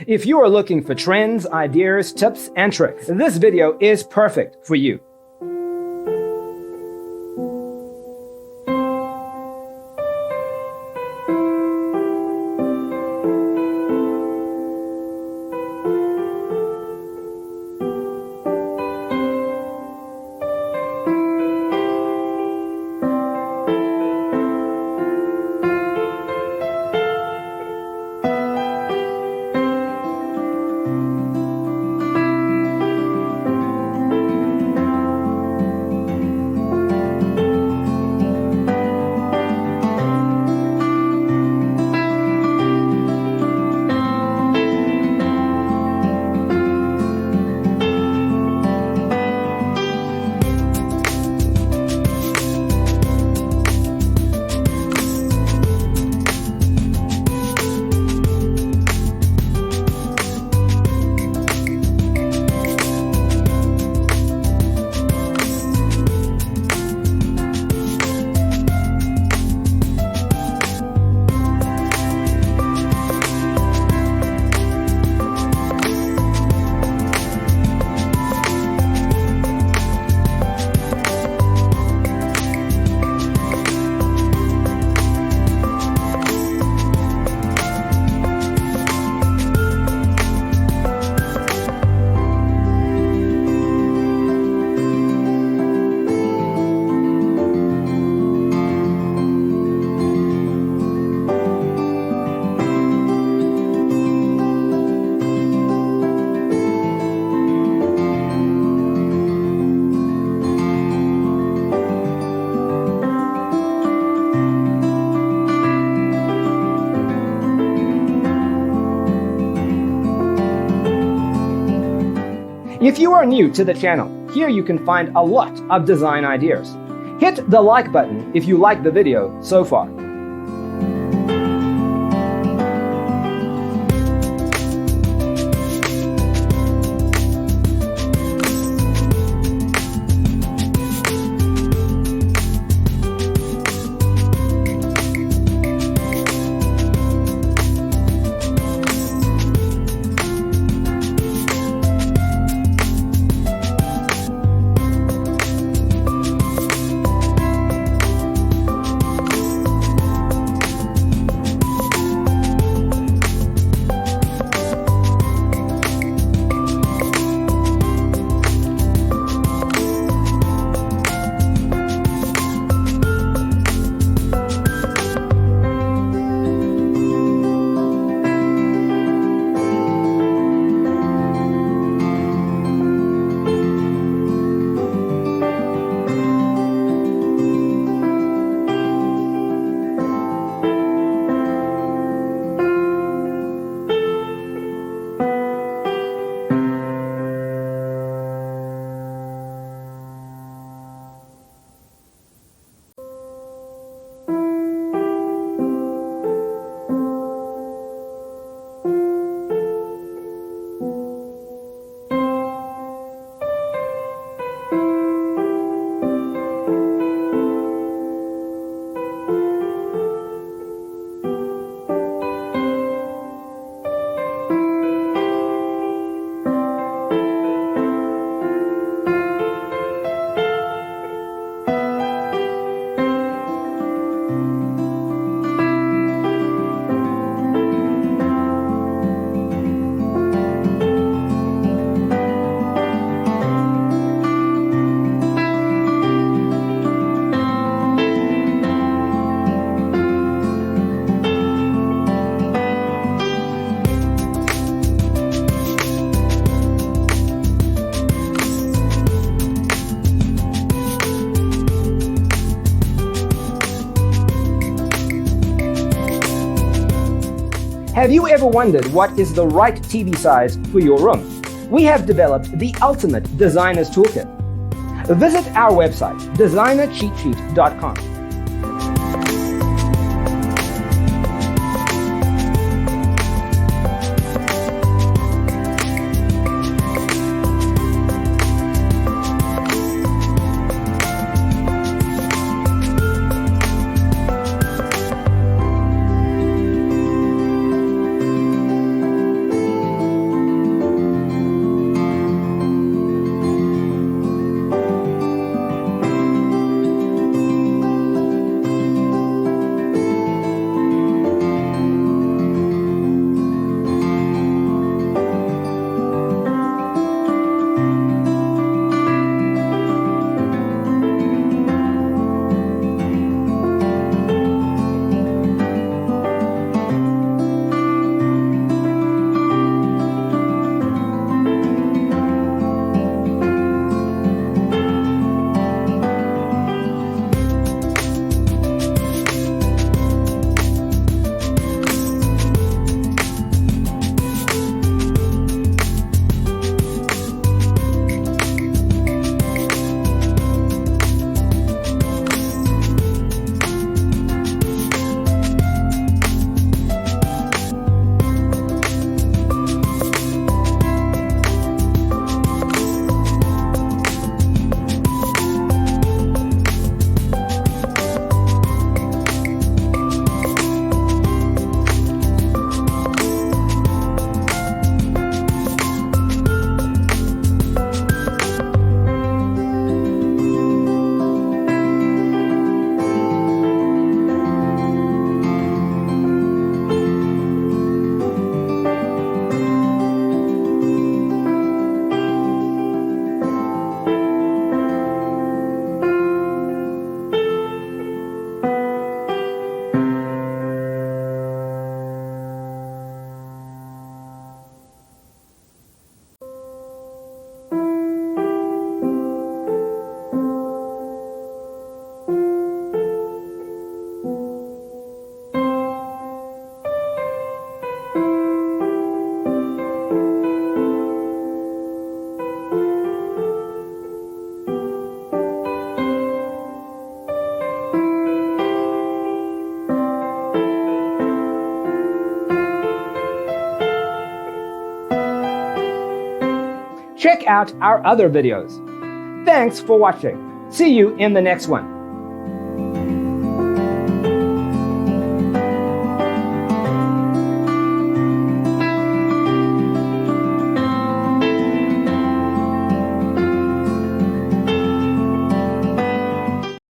If you are looking for trends, ideas, tips, and tricks, this video is perfect for you. If you are new to the channel, here you can find a lot of design ideas. Hit the like button if you like the video so far. Have you ever wondered what is the right TV size for your room? We have developed the ultimate designer's toolkit. Visit our website, designercheatsheet.com. check out our other videos. Thanks for watching. See you in the next one.